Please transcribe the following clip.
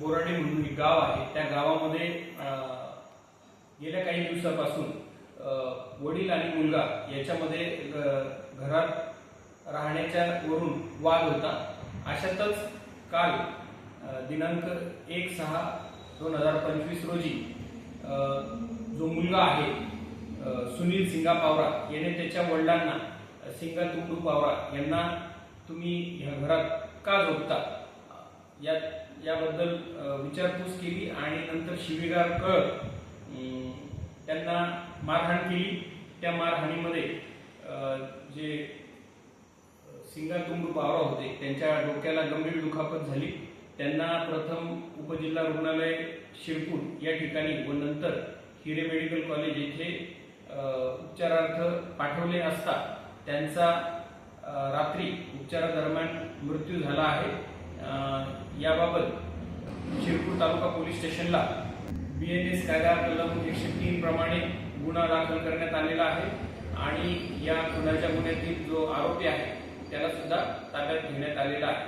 बोराडी म्हणून एक गाव आहे, त्या गावामध्ये गेल्या काही दिवसापासून वडील आणि मुलगा याच्यामध्ये घरात राहण्याच्या वरून वाद होता। अशातच काल दिनांक 1/6/2025 रोजी जो मुलगा आहे सुनील सिंगा पावरा याने त्याच्या वडिलांना सिंगा तुंडू पावरा यांना तुम्ही ह्या घरात का झोपता याबद्दल विचारपूस केली आणि नंतर शिवीगाळ करत त्यांना मारहाण केली। त्या मारहाणीमध्ये जे सिंगा तुंडू पावरा होते त्यांच्या डोक्याला गंभीर दुखापत झाली। त्यांना प्रथम उपजिल्हा रुग्णालय शिरपूर या ठिकाणी व नंतर हिरे मेडिकल कॉलेज येथे उपचारार्थ पाठवले असता त्यांचा रात्री उपचारादरम्यान मृत्यू झाला आहे। याबाबत शिरपूर तालुका पोलीस स्टेशनला BNS कायदा कलम 103 प्रमाणे गुन्हा दाखल करण्यात आलेला आहे आणि या गुन्ह्यातील जो आरोपी आहे त्याला सुद्धा ताब्यात घेण्यात आलेला आहे।